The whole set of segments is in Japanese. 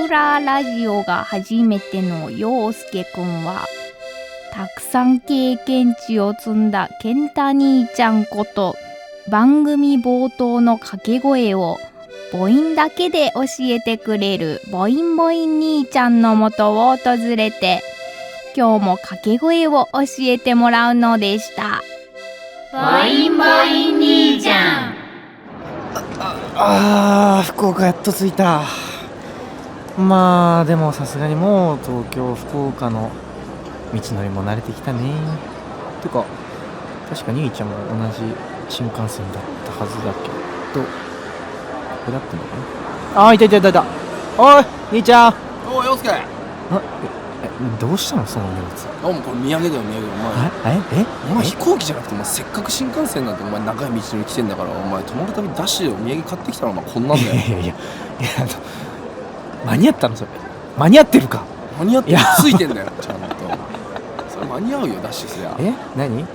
村ラジオが初めての陽介くんは、たくさん経験値を積んだ健太兄ちゃんこと、番組冒頭の掛け声を母音だけで教えてくれる母音母音兄ちゃんのもとを訪れて、今日も掛け声を教えてもらうのでした。母音母音兄ちゃん。福岡やっと着いた。まあでもさすがにもう東京福岡の道のりも慣れてきたね。てか確か兄ちゃんも同じ新幹線だったはずだけど、ここだったのかな。いた。おい兄ちゃん。おい陽介。どうしたのその荷物。もうこれ土産だよ土産。お前飛行機じゃなくて、せっかく新幹線なんてお前長い道のり来てんだから、お前泊まるたびダッシュでお土産買ってきたらお前こんなんだよ。いや間に合ったのそれ。間に合ってるか。間に合ってついてんだよちゃんと。それ間に合うよダッシュすりゃ。何？味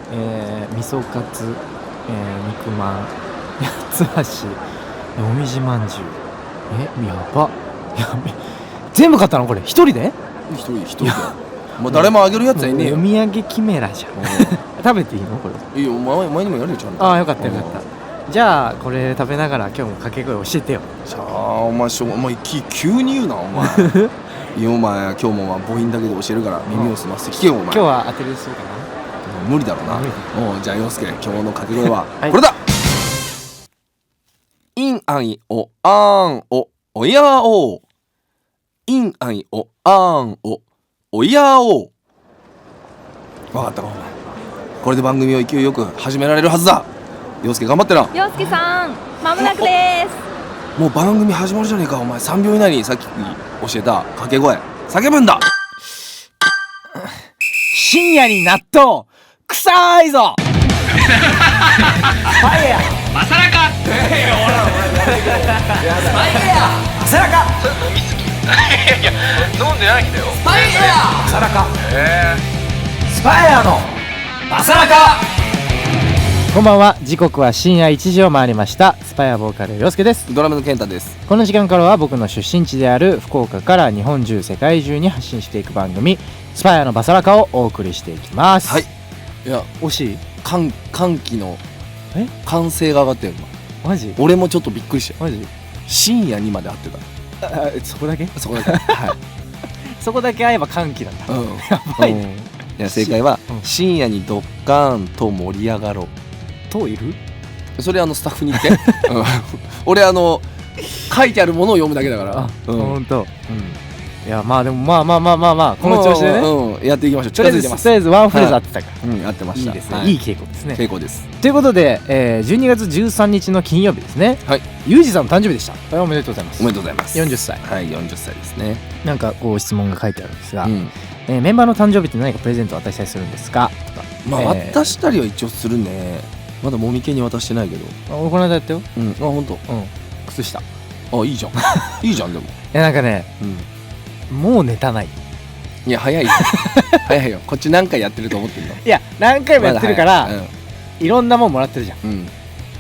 噌カツ、肉まん、八つ橋、もみじまんじゅう。やば。全部買ったのこれ一人で？一人で。もう誰もあげるやつはいねえよ。お土産キメラじゃん。食べていいのこれ？いいよ、お前にもやるよちゃんと。よかった。じゃあこれ食べながら今日も掛け声教えてよ。じゃあお前急に言うなお前。いやお前今日も母音だけで教えるから耳を澄ませて聞けよお前。今日は当てれそうかな。無理だろうな。無理。じゃあ陽介、今日の掛け声ははい、これだ。インアイオアンオおやお。インアイオアンオおやお。わかったかお前。これで番組を勢いよく始められるはずだ。陽介頑張ってな。陽介さん、まもなくです。もう番組始まるじゃねえかお前。3秒以内にさっき教えた掛け声叫ぶんだ。深夜に納豆臭いぞ。パエヤマサラカ。スパイヤそれ飲みすぎ。いや飲んでないんだよ。スパイヤバサラカ。スパエヤのバサラカ。こんばんは。時刻は深夜1時を回りました。スパイアボーカル陽介です。ドラムの健太です。この時間からは僕の出身地である福岡から日本中世界中に発信していく番組スパイアのバサラカをお送りしていきます。はい。いや惜しい？歓喜の歓声が上がってる今。マジ？俺もちょっとびっくりして。マジ？深夜にまで会ってた。そこだけ？そこだけ。はい。そこだけ会えば歓喜なんだ。うん。やばいね。いや正解は、深夜にドッカーンと盛り上がろう。といる？それスタッフに言って。俺書いてあるものを読むだけだから。本当。いやまあでもまあこの調子でね。やっていきましょう。とりあえずワンフレーズ合ってたから。合ってました。いいですね。いい傾向ですね。傾向です。ということで、12月13日の金曜日ですね。はい。ゆうじさんの誕生日でした。おめでとうございます。おめでとうございます。40歳。はい、40歳ですね。なんかこう質問が書いてあるんですが、メンバーの誕生日って何かプレゼントを渡したりするんですかとか。渡したりは一応するね。まだもみ系に渡してないけど。俺この間やったよ。本当。靴下。いいじゃん。いいじゃんでも。なんかね、もうネタない。いや早いよ。早いよ。こっち何回やってると思ってるの。いや何回もやってるから、いろんなもんもらってるじゃん。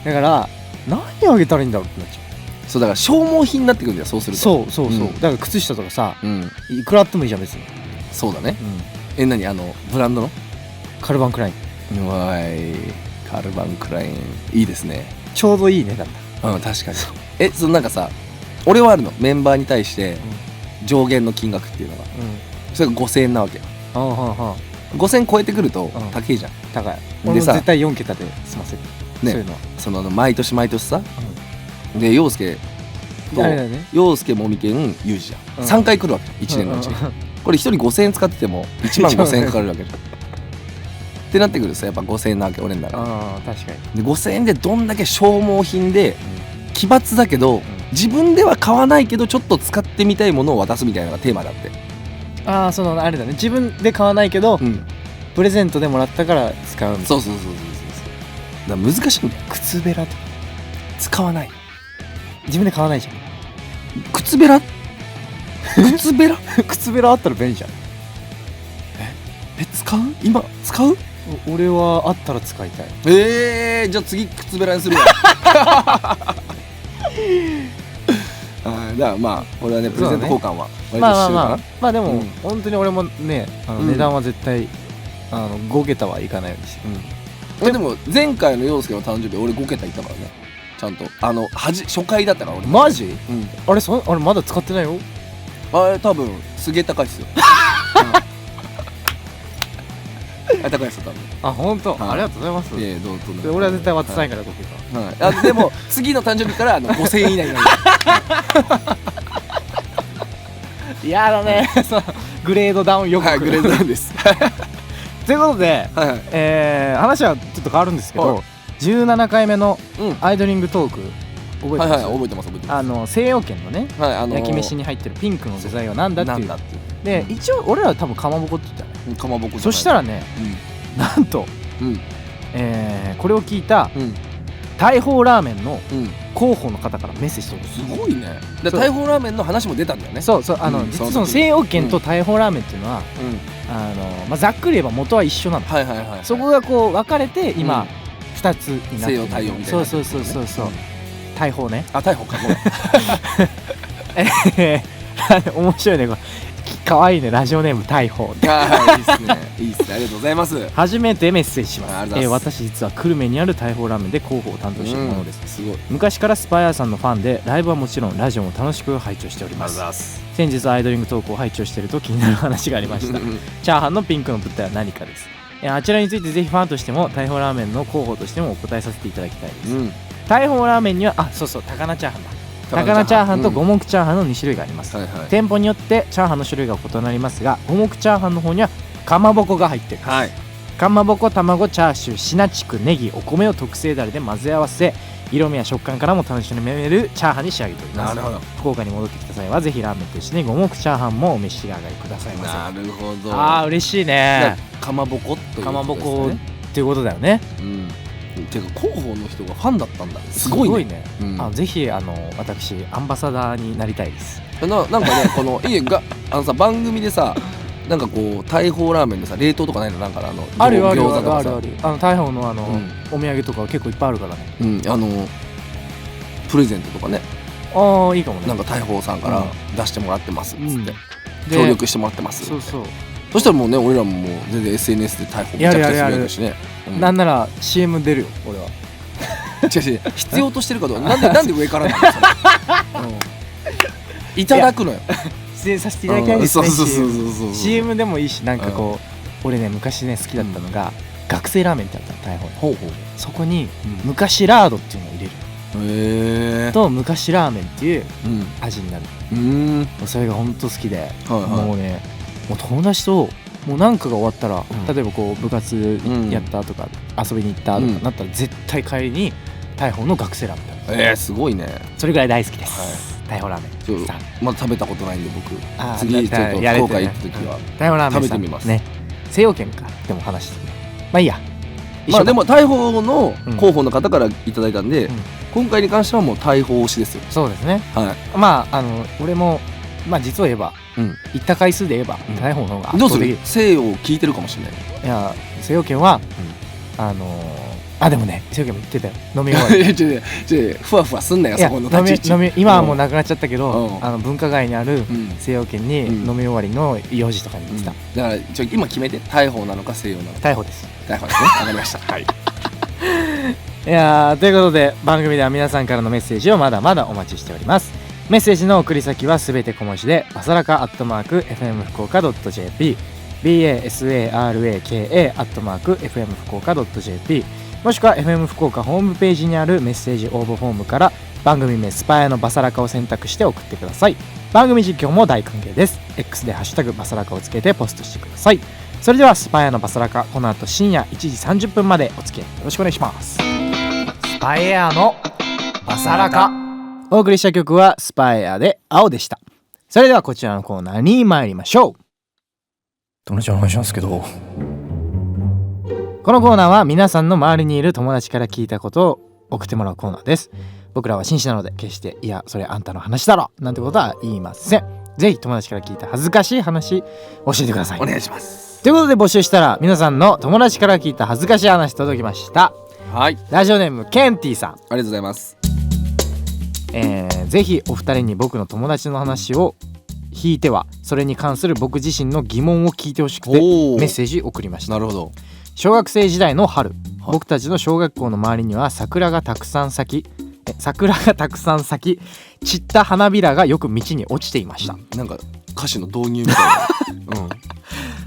だから何あげたらいいんだろうってなっちゃう。そうだから消耗品になってくるんだよ。そうすると。そう。だから靴下とかさ、いくらあってもいいじゃん別に。そうだね。何ブランドのカルバンクライン。カルバンクラインいいですね。ちょうどいい値段だ。確かに。なんかさ、俺はあるの。メンバーに対して上限の金額っていうのが、それが5000円なわけよ。5000円超えてくると高いじゃん。高い。俺も絶対4桁で済ませる。そういうのはその毎年さ、で陽介と陽介もみけんゆうじじゃん。3回来るわけ1年のうちに。これ1人5000円使ってても1万5000円かかるわけじゃん。ってなってくるとやっぱ5000円なわけ俺んなら。確かに。で5000円でどんだけ消耗品で奇抜だけど自分では買わないけどちょっと使ってみたいものを渡すみたいなのがテーマだって。あれだね。自分で買わないけど、プレゼントでもらったから使うみたいな。そう。だから難しいんだよ。靴べらとか使わない。自分で買わないじゃん。靴べら靴べらあったら便利じゃん。使う？今使う？俺はあったら使いたい。じゃあ次靴べらにするわ。だからまあ俺はねプレゼント交換は割としてるかな。まあでも、うん本当に俺もね値段は絶対5桁はいかないようにしてる。でも前回の陽介の誕生日俺5桁いったからね。ちゃんと初回だったから俺。マジ？うんあれあれまだ使ってないよ。あれ多分すげえ高いっすよ。あれ高いっすよ多分。あ、本当。はいありがとうございます。いやいやどうぞ。で俺は絶対渡さないから5桁。はい、でも次の誕生日から5000円以内になる。嫌だね。そうグレードダウンよく。はいグレードなんです。ということで、はいはい話はちょっと変わるんですけはど、17回目のうんアイドリングトーク覚えてはいます？はい覚えてます覚えてま西洋圏のねす。はい焼き飯に入ってるピンクの具材は何だっていう。なんだっていうで一応俺らは多分かまぼこって言ったね。かまぼこじゃない。そしたらね、なんと、うんこれを聞いたうん大砲ラーメンのうん広報の方からメッセージ届いすごいね。で大砲ラーメンの話も出たんだよね。そう実はその西洋圏と大砲ラーメンっていうのは、うんざっくり言えば元は一緒なの。はいはいはいはい。そこがこう分かれて今うん2つになってる。西洋太陽みたいな。そう大砲ね。あ大砲かも。面白いねこれ。かわいいね、ラジオネーム大砲。はいいいっすねいいっすねありがとうございます。初めてメッセージします。ありがとうございます私実は久留米にある大砲ラーメンで広報を担当しているものです。すごい。昔からスパイアさんのファンでライブはもちろんラジオも楽しく拝聴しております。ます。先日アイドリングトークを拝聴していると気になる話がありました。チャーハンのピンクの物体は何かです。あちらについてぜひファンとしても大砲ラーメンの広報としてもお答えさせていただきたいです。うん大砲ラーメンにはそう高菜チャーハンだ。高菜チャーハンと五目チャーハンの2種類があります。はいはい店舗によってチャーハンの種類が異なりますが、五目チャーハンの方にはかまぼこが入っています。はい。かまぼこ、卵、チャーシュー、シナチク、ネギ、お米を特製だれで混ぜ合わせ、色味や食感からも楽しめるチャーハンに仕上げております。なるほど福岡に戻ってきた際はぜひラーメンと一緒に五目チャーハンもお召し上がりくださいませ。なるほど。嬉しいね。かまぼこっていうことですね。かまぼこっていうことだよね。うんてか広報の人がファンだったんだ。すごいね。ね。ぜひ私アンバサダーになりたいです。なんかねこの家がさ番組でさなんかこう大砲ラーメンでさ冷凍とかないのなんかあるよ餃子とかさ大砲のお土産とか結構いっぱいあるからね。プレゼントとかねいいかもね。なんか大砲さんから出してもらってますっつってで協力してもらってます。そうそしたらもうね俺らももう全然 SNS で大砲めちゃくちゃするしね。なんなら CM 出るよ俺は。違う必要としてるかどうかなんで上からなのそれいただくのよ。出演させていただきたいですね。そう CM でもいいし、なんかこう俺ね昔ね好きだったのが学生ラーメンってあったの大砲。ほうほう。そこに昔ラードっていうのを入れるへえ。と昔ラーメンっていう味になる。それがほんと好きで、もうねもう友達ともうなんかが終わったら、例えばこう部活やったとか遊びに行ったとかなったら絶対帰りに大砲の学生ラーメン食べる。すごいね。それぐらい大好きです。大砲ラーメンまだ食べたことないんで僕次ちょっと福岡行った時は大砲ラーメン食べてみますね。西洋圏かでも話してまあいいや。でも大砲の広報の方からいただいたんで今回に関してはもう大砲推しですよ。そうですね。はい俺も実を言えば行った回数で言えば大砲の方がどうする西洋聞いてるかもしれない。いや西洋圏はでもね西洋圏も言ってたよ飲み終わりふわふわすんなよそこの立ち位置。今はもうなくなっちゃったけど文化街にある西洋圏に飲み終わりの4時とかに行ってた。だから今決めて大砲なのか西洋なのか。大砲です。大砲ですね。わかりました。はい。いやということで番組では皆さんからのメッセージをまだまだお待ちしております。メッセージの送り先はすべて小文字でバサラカ@fm福岡 .jp basaraka @fm福岡 .jp もしくは FM 福岡ホームページにあるメッセージ応募フォームから番組名スパイアのバサラカを選択して送ってください。番組実況も大歓迎です。 X でハッシュタグバサラカをつけてポストしてください。それではスパイアのバサラカ、この後深夜1時30分までお付き合いよろしくお願いします。スパイアのバサラカ、お送りした曲はスパイアで青でした。それではこちらのコーナーに参りましょう。友達お願いしますけど、このコーナーは皆さんの周りにいる友達から聞いたことを送ってもらうコーナーです。僕らは紳士なので決していやそれあんたの話だろなんてことは言いません。ぜひ友達から聞いた恥ずかしい話教えてください。お願いします。ということで募集したら皆さんの友達から聞いた恥ずかしい話届きました。はい、ラジオネームケンティさん、ありがとうございます。ぜひお二人に僕の友達の話を引いてはそれに関する僕自身の疑問を聞いてほしくてメッセージ送りました。なるほど。小学生時代の春、はい、僕たちの小学校の周りには桜がたくさん咲き散った花びらがよく道に落ちていました。なんか歌詞の導入みたいな、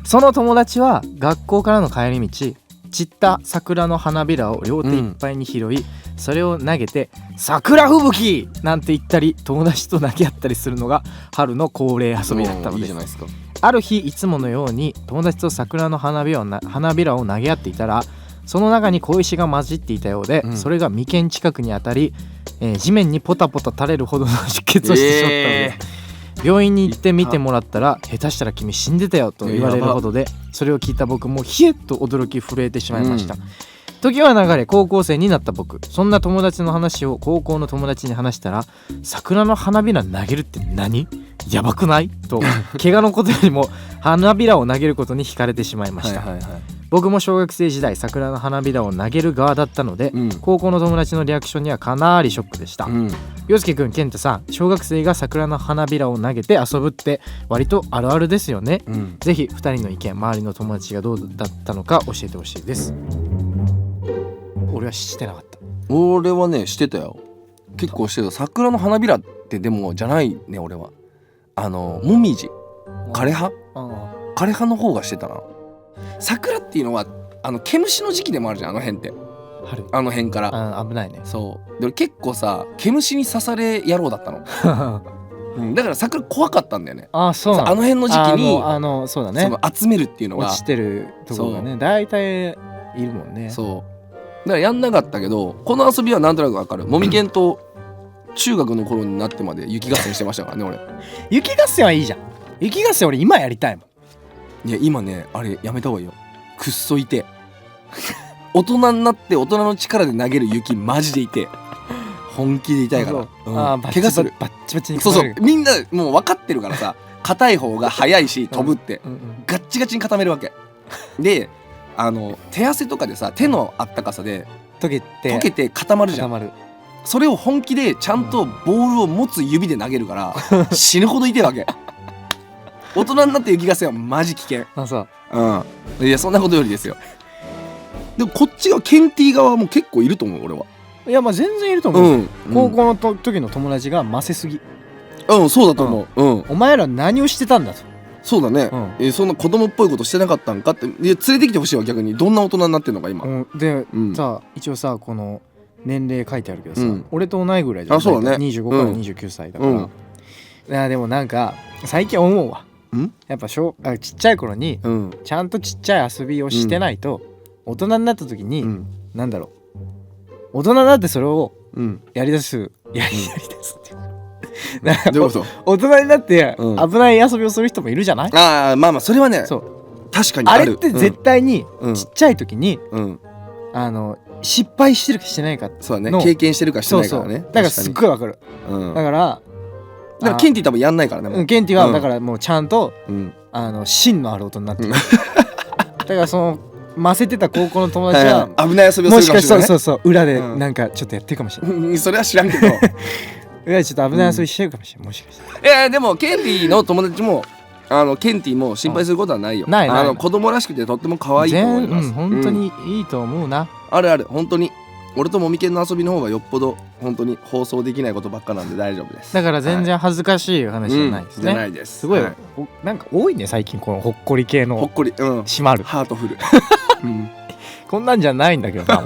その友達は学校からの帰り道、散った桜の花びらを両手いっぱいに拾い、それを投げて桜吹雪なんて言ったり友達と投げ合ったりするのが春の恒例遊びだったのです。いいじゃないですか。ある日いつものように友達と桜の花びらを投げ合っていたら、その中に小石が混じっていたようで、それが眉間近くに当たり、地面にポタポタ垂れるほどの出血をしてしまったので、病院に行って見てもらったら、下手したら君死んでたよと言われるほどで、それを聞いた僕もヒエッと驚き震えてしまいました。時は流れ高校生になった僕、そんな友達の話を高校の友達に話したら、桜の花びら投げるって何？やばくない？と怪我のことよりも花びらを投げることに惹かれてしまいました。僕も小学生時代桜の花びらを投げる側だったので、高校の友達のリアクションにはかなりショックでした。陽介くん、健太さん、小学生が桜の花びらを投げて遊ぶって割とあるあるですよね。ぜひ2人の意見、周りの友達がどうだったのか教えてほしいです。俺はしてなかった。俺はねしてたよ。結構してた。桜の花びらってでもじゃないね。俺はもみじ、枯れ葉の方がしてたな。桜っていうのは毛虫の時期でもあるじゃん、あの辺って。春、あの辺から危ないね。そうで、結構さ毛虫に刺され野郎だったの、だから桜怖かったんだよね。そうなの。あの辺の時期にそうだね、その集めるっていうのが落ちてるところがね大体いるもんね。そうだからやんなかったけど、この遊びはなんとなくわかる。もみけんと中学の頃になってまで雪合戦してましたからね俺。雪合戦はいいじゃん。雪合戦俺今やりたいもん。いや今ねあれやめた方がいいよ。くっそいて大人になって大人の力で投げる雪マジでいて、本気で痛いから、怪我する。バッチバチに。そうみんなもう分かってるからさ、硬い方が速いし飛ぶって、ガッチガチに固めるわけで、手汗とかでさ手のあったかさで溶けて固まるじゃん。それを本気でちゃんとボールを持つ指で投げるから死ぬほど痛いわけ。大人になって雪合戦はマジ危険。いやそんなことよりですよ。でもこっちがケンティ側も結構いると思う俺は。いやまあ全然いると思う、高校の時の友達がませすぎ。そうだと思う、お前ら何をしてたんだと。そうだね、そんな子供っぽいことしてなかったんかって。連れてきてほしいわ逆に。どんな大人になってんのか今、で、さ一応さこの年齢書いてあるけどさ、俺と同いぐらいじゃん。そうだね、25から29歳だから、いやでもなんか最近思うわ。やっぱちっちゃい頃にちゃんとちっちゃい遊びをしてないと、大人になった時に、なんだろう、大人になってそれをやりだすってなんか大人になって危ない遊びをする人もいるじゃない。まあそれはね確かにある。あれって絶対にちっちゃい時に失敗してるかしてないか。そうだね、経験してるかしてないからね。だからすっごいわかる。だからケンティ多分やんないからね。ケンティはだからもうちゃんと芯のある大人になってる。だからそのませてた高校の友達は危ない遊びをするかもしれない。そう裏でなんかちょっとやってるかもしれない。それは知らんけどちょっと危ない遊びしてるかもしれない。もしかしたらでもケンティの友達もケンティも心配することはないよ。ない子供らしくてとっても可愛いと思います。本当にいいと思うな。ある本当に。俺ともみけんの遊びの方がよっぽど本当に放送できないことばっかなんで大丈夫です。だから全然恥ずかしい話じゃないですね。じゃないです。すごいなんか多いね最近このほっこり系の。ほっこり、締まるハートフルこんなんじゃないんだけどな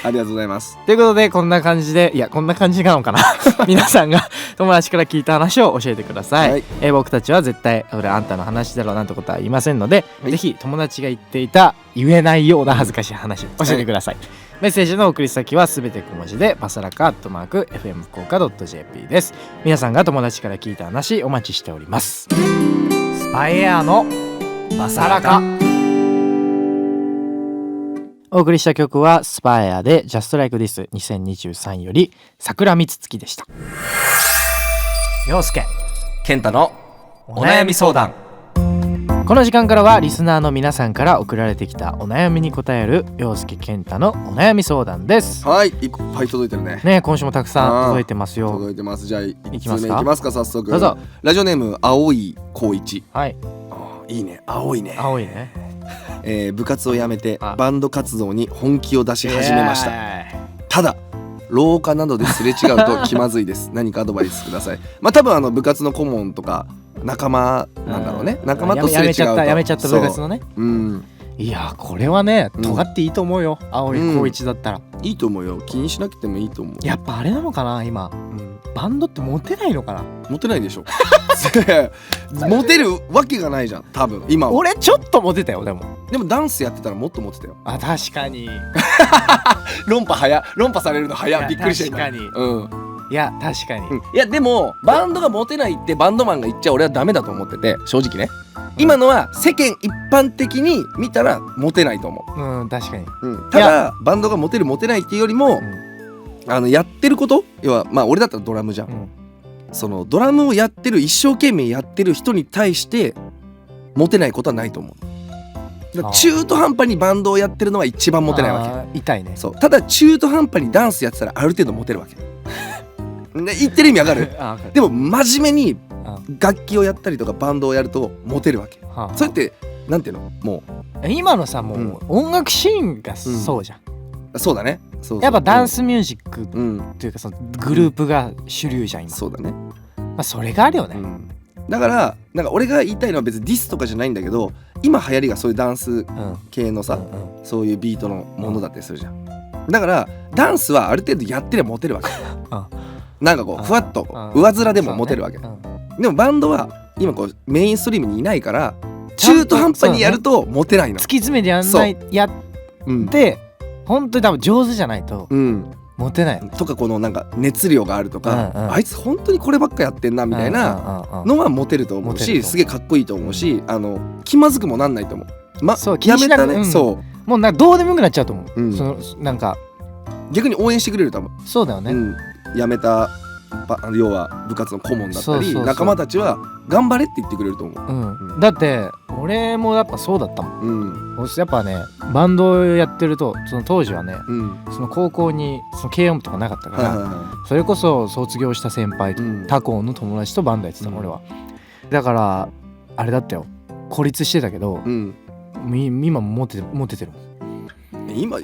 ありがとうございます。ということでこんな感じで、いやこんな感じなのかな皆さんが友達から聞いた話を教えてください。僕たちは絶対俺あんたの話だろうなんてことは言いませんので、ぜひ友達が言っていた言えないような恥ずかしい話を教えてください。メッセージの送り先はすべて小文字でバサラカ@fm福岡.jp です。皆さんが友達から聞いた話お待ちしております。スパイエアのバサラカ。お送りした曲はスパイエアで Just Like This 2023より桜蜜月でした。陽介健太のお悩み相談。この時間からはリスナーの皆さんから送られてきたお悩みに答える陽介健太のお悩み相談です。はい、いっぱい届いてるね。ね、今週もたくさん届いてますよ。届いてます。じゃあいきますか。いきますか、早速。どうぞ。ラジオネーム青い高一。はい。いいね、青いね。青いね。部活を辞めてあバンド活動に本気を出し始めました。イエただ廊下などですれ違うと気まずいです。何かアドバイスください。まあ多分部活の顧問とか仲間なんだろうね。仲間とすれ違うとやめちゃった部活のね。うん。いやこれはね尖っていいと思うよ、青い高一だったら、いいと思うよ。気にしなくてもいいと思う。やっぱあれなのかな今、バンドってモテないのかな。モテないでしょ。モテるわけがないじゃん多分今は。俺ちょっとモテたよ。でもダンスやってたらもっとモテたよ。あ、確かに論破されるの早い。びっくりした。確かに。いや確かに、いやでもバンドがモテないってバンドマンが言っちゃ俺はダメだと思ってて、正直ね。今のは世間一般的に見たらモテないと思う。確かに。ただバンドがモテるモテないっていうよりも、やってること、要はまあ俺だったらドラムじゃん、そのドラムをやってる、一生懸命やってる人に対してモテないことはないと思う。だから中途半端にバンドをやってるのは一番モテないわけ。痛いね。そう。ただ中途半端にダンスやってたらある程度モテるわけ。で言ってる意味わかる？でも真面目に楽器をやったりとかバンドをやるとモテるわけ。それってなんていうの、もう今のさ、もう音楽シーンがそうじゃん。そうだね。そうやっぱダンスミュージックっていうかそのグループが主流じゃん今。そうだね。まあそれがあるよね。だからなんか俺が言いたいのは別にディスとかじゃないんだけど、今流行りがそういうダンス系のさ、そういうビートのものだったりするじゃん。だからダンスはある程度やってりゃモテるわけ。なんかこうふわっと上面でもモテるわけ。でもバンドは今こうメインストリームにいないから中途半端にやるとモテないの。突き詰めてやって本当に多分上手じゃないとモテない。とかこのなんか熱量があるとか、あいつ本当にこればっかやってんなみたいなのはモテると思うし、すげえかっこいいと思うし、気まずくもなんないと思う。やめたね。そう。もうどうでもよくなっちゃうと思う。そのなんか逆に応援してくれると思う。そうだよね。やめた要は部活の顧問だったり仲間たちは頑張れって言ってくれると思う。だって俺もやっぱそうだったもん。やっぱねバンドやってると、その当時はね、その高校にその軽音部とかなかったから、それこそ卒業した先輩と他校の友達とバンドやってたの俺は。だからあれだったよ、孤立してたけど、今もモテてるもん。今は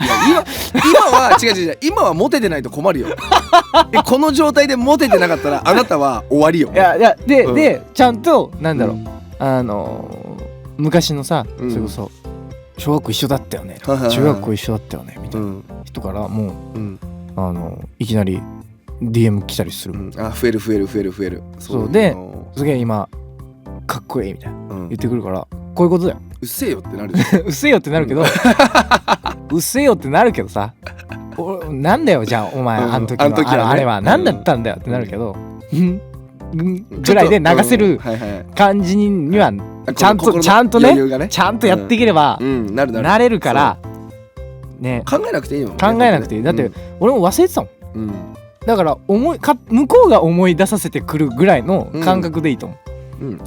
違う今はモテてないと困るよ。この状態でモテてなかったらあなたは終わりよ。いやでちゃんとなんだろう、昔のさ、それこそ小学校一緒だったよね、中学校一緒だったよねみたいな人からもういきなり DM 来たりする。増える。そうですげえ今かっこいいみたいな言ってくるから、こういうことだよ。うっせえよってなる。うっせえよってなるけどうっせえよってなるけどさ、なんだよじゃあお前あの時のあれは何だったんだよってなるけど、ぐらいで流せる感じにはちゃんとねちゃんとやっていければなれるからね。考えなくていいよ。考えなくていい。だって俺も忘れてたもん。だから向こうが思い出させてくるぐらいの感覚でいいと思う。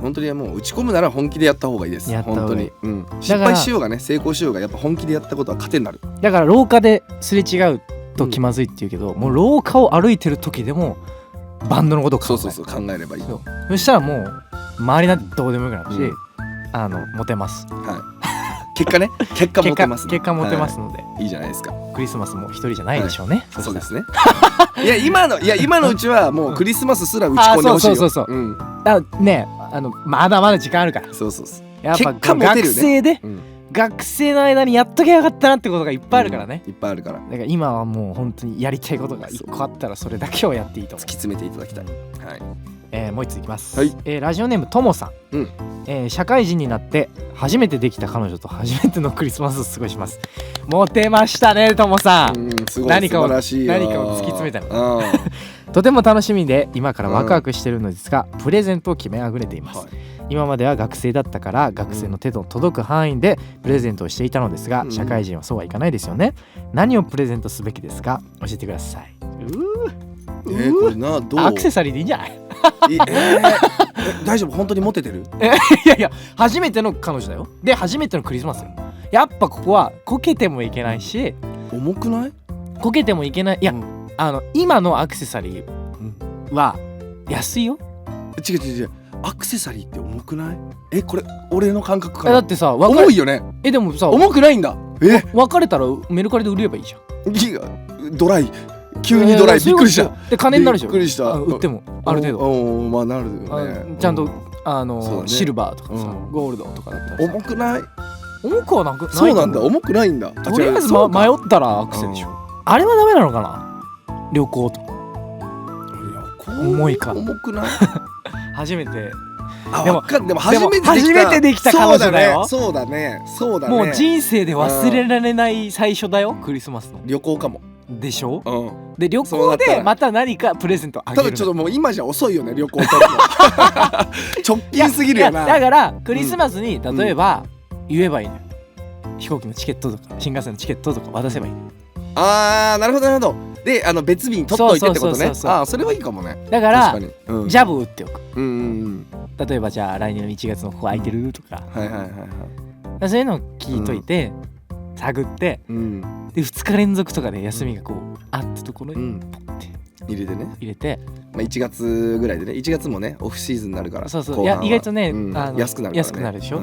本当にもう打ち込むなら本気でやった方がいいです。本当に。失敗しようがね成功しようがやっぱ本気でやったことは糧になる。だから廊下ですれ違うと気まずいって言うけど、もう廊下を歩いてる時でもバンドのことを考えればいい。そしたらもう周りなんてどうでもよくなるし、モテます。結果モテます。結果モテますのでいいじゃないですか。クリスマスも一人じゃないでしょうね。そうですね。いや今のうちはもうクリスマスすら打ち込んでほしいよ。そうね、まだまだ時間あるから。そうやっぱ学生で学生の間にやっときゃよかったなってことがいっぱいあるからね。いっぱいあるから。だから今はもう本当にやりたいことが一個あったらそれだけをやっていいと思う。突き詰めていただきたい。もう一ついきます。ラジオネームともさん。社会人になって初めてできた彼女と初めてのクリスマスを過ごします。モテましたねともさん。何かを突き詰めたの。とても楽しみで今からワクワクしてるのですが、プレゼントを決めあぐれています。今までは学生だったから学生の手の届く範囲でプレゼントをしていたのですが、社会人はそうはいかないですよね。何をプレゼントすべきですか？教えてください。これどう？アクセサリーでいいんじゃない？大丈夫本当にモテてる？いやいや初めての彼女だよ。で初めてのクリスマスよ。やっぱここはこけてもいけないし、重くない？こけてもいけない。いや、うん今のアクセサリーは安いよ。違うアクセサリーって重くない？これ俺の感覚かな。だってさ重いよね。でもさ重くないんだ。別れたらメルカリで売ればいいじゃん。いやドライ急にドライ、びっくりした。で金になるでしょ。びっくりした。売ってもある程度まあなるよね。ちゃんとそうだねシルバーとかさ、うんゴールドとかだったらさ重くない？重くはなくそうなんだ。ない重くないんだ。と思う。とりあえず、迷ったらアクセでしょ。あれはダメなのかな。旅行と重いか。重くない？初めてでも初めてできた彼女だよ。そうだね。もう人生で忘れられない最初だよ、クリスマスの。旅行かも。でしょ。うん。で旅行でまた何かプレゼントあげる。ただちょっともう今じゃ遅いよね、旅行と直近すぎるよな。だからクリスマスに例えば言えばいいのよ。飛行機のチケットとか新幹線のチケットとか渡せばいい。なるほどなるほど。で別日に取っといてってことね。それはいいかもね。だからジャブ打っておく。例えばじゃあ来年の1月のここ空いてるとか、そういうのを聞いといて、探って、で2日連続とかで休みがこうあったところにポッて入れて、1月ぐらいでね。1月もねオフシーズンになるから。そういや意外とね安くなるでしょ。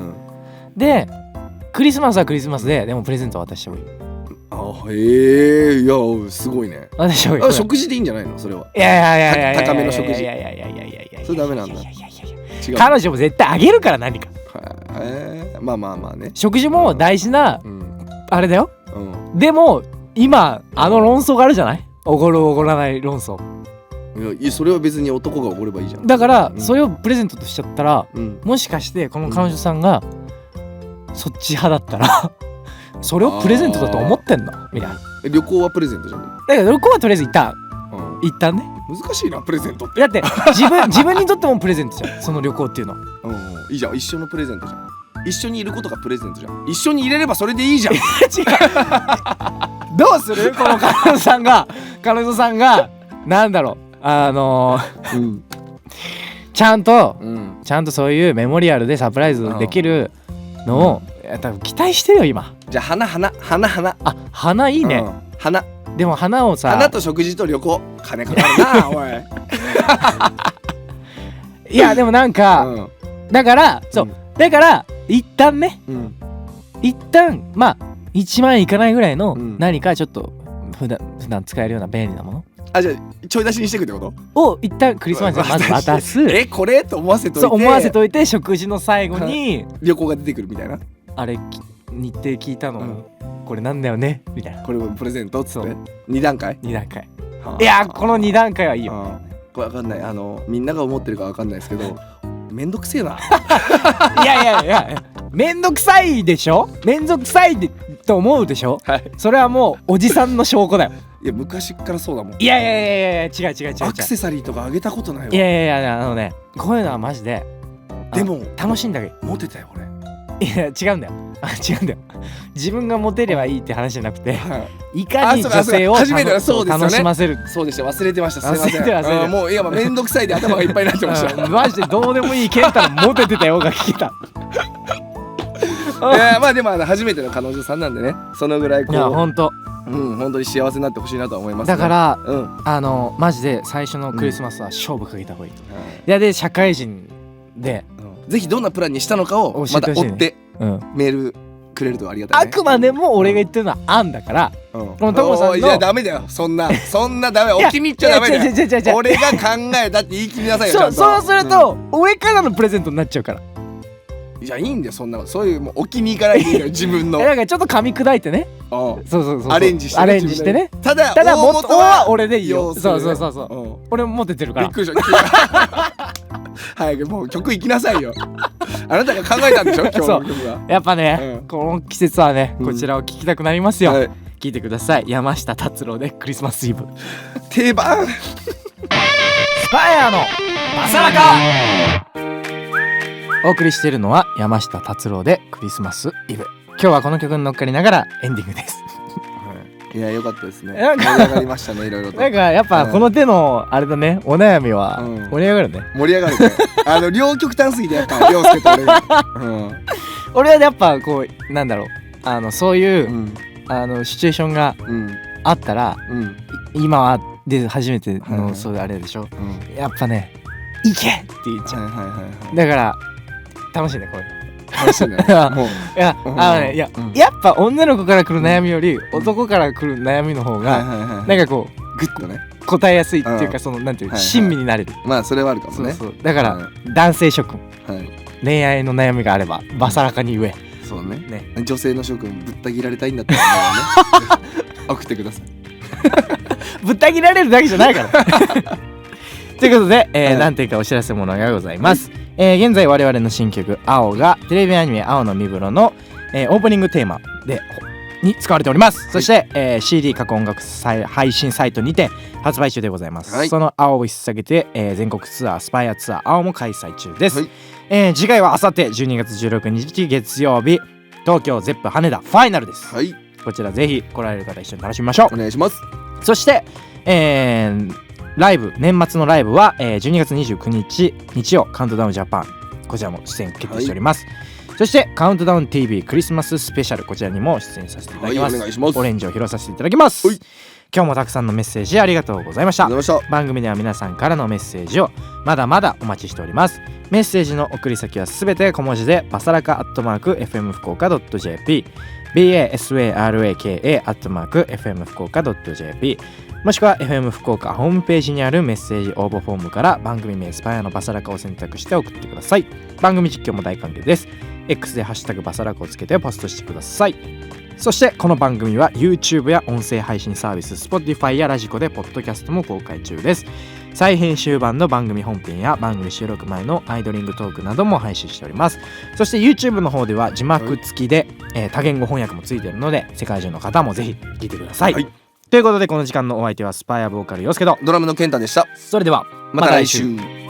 でクリスマスはクリスマスでもプレゼント渡した方がいい。いやすごいね。渡した方がいい。食事でいいんじゃないのそれは。いや高めの食事。いやそれダメなんだ。彼女も絶対あげるから何か。まあね。食事も大事なあれだよ。でも今論争があるじゃない。おごるおごらない論争。いやそれは別に男がおごればいいじゃん。だからそれをプレゼントとしちゃったら、もしかしてこの彼女さんがそっち派だったらそれをプレゼントだと思ってんのみたいな。旅行はプレゼントじゃん。だから旅行はとりあえず一旦ね。難しいなプレゼントって。だって自分にとってもプレゼントじゃん、その旅行っていうの。いいじゃん、一緒のプレゼントじゃん。一緒にいることがプレゼントじゃん。一緒にいれればそれでいいじゃん。違う。どうするこの彼女さんがなんだろうちゃんとそういうメモリアルでサプライズできるのを多分期待してるよ今。じゃあ花。花いいね。花でも花をさ、花と食事と旅行金かかるなおい。いやでもなんか、だから一旦ね、一旦まあ1万円いかないぐらいの何かちょっと普段使えるような便利なもの、じゃあちょい出しにしていくってことを一旦クリスマスにまず渡す。これと思わせといて食事の最後に旅行が出てくるみたいな。あれ日程聞いたの、これなんだよねみたいな。これもプレゼントっつって2段階。いやこの2段階はいいよ。これわかんない、みんなが思ってるかわかんないですけどめんどくせえな。いやめんどくさいでしょ。めんどくさいと思うでしょ。それはもうおじさんの証拠だよ。いや昔からそうだもん。いや違うアクセサリーとかあげたことないわ。いやこういうのはマジででも楽しいんだけどモテたよ俺。いや違うんだよ。自分がモテればいいって話じゃなくて、いかに女性を楽しませる。そうでした、忘れてました。すいません。もういやめんどくさいで頭がいっぱいになってました。マジでどうでもいいケンタのモテてたよが聞けた。まあでも初めての彼女さんなんでね、そのぐらいこう本当に幸せになってほしいなと思います。だからマジで最初のクリスマスは勝負かけた方がいい。いやで社会人でぜひどんなプランにしたのかをまた追ってメールくれるとありがたいね。あくまでも俺が言ってるのは案だから、このトモさんのいやダメだよ、そんなダメ。お気に入っちゃダメだよ。俺が考えたって言い切りなさいよ。そうすると俺からのプレゼントになっちゃうから。じゃあいいんだよ、そんなそういうもうお気に入らないでいいよ自分の。なんかちょっと噛み砕いてね。そうアレンジしてね。ただ元は俺でいいよ。そう俺もモテてるから。びっくりした。早くもう曲いきなさいよ。あなたが考えたんでしょ今日の曲は。やっぱねこの季節はねこちらを聴きたくなりますよ。聴いてください。山下達郎でクリスマスイブ。定番。スパイアのまさらか。お送りしているのは山下達郎でクリスマスイブ。今日はこの曲に乗っかりながらエンディングです。いや良かったですね。なんか盛り上がりましたねいろいろと。なんかやっぱこの手のあれだね、お悩みはうん盛り上がるね。盛り上がるね。両極端すぎてやっぱ涼介と俺が。俺はやっぱこうなんだろう、そういう、うんシチュエーションがうんあったら、うん今はで初めての、はいそういうあれでしょ。うん。やっぱね、行けって言っちゃう。はいはいはいはい。だから楽しいねこれ。楽しいね。もういや、うんやうんっぱ女の子から来る悩みより男から来る悩みの方はいがはいはい。なんかこグッとね。う答えやすいっていうか、うんそのなんていうはいはい親身になれる。まあそれはあるかもね。そうだから、は男性諸君はい。恋愛の悩みがあればバサラカに言え。そうね。ね、女性の諸君ぶった切られたいんだったらね送ってください。ぶった切られるだけじゃないからということで、はい何点かお知らせものがございます、現在我々の新曲「青」がテレビアニメ「青の見風呂の」オープニングテーマでに使われております、そして、CD 過去音楽配信サイトにて発売中でございます、はいその青を引っ提げて、全国ツアースパイアツアー青も開催中です、はい次回はあさって12月16日月曜日東京ゼップ羽田ファイナルです、はいこちらぜひ来られる方一緒に楽しみましょう。お願いします。そして、ライブ年末のライブは、12月29日日曜カウントダウンジャパン、こちらも出演決定しております、そしてカウントダウン TV クリスマススペシャル、こちらにも出演させていただきます、はいお願いしますオレンジを披露させていただきます、はい今日もたくさんのメッセージありがとうございました。ありがとうございまし番組では皆さんからのメッセージをまだまだお待ちしております。メッセージの送り先はすべて小文字でバサラカ@fm 福岡 .jp basaraka @fm 福岡 .jp もしくは FM 福岡ホームページにあるメッセージ応募フォームから番組名スパイアのバサラカを選択して送ってください。番組実況も大歓迎です。 X でハッシュタグバサラカをつけてポストしてください。そしてこの番組は YouTube や音声配信サービス Spotify やラジコでポッドキャストも公開中です。再編集版の番組本編や番組収録前のアイドリングトークなども配信しております。そして YouTube の方では字幕付きで、多言語翻訳もついているので世界中の方もぜひ聞いてください、はいということでこの時間のお相手はスパイアボーカル陽介とドラムの健太でした。それではまた来週。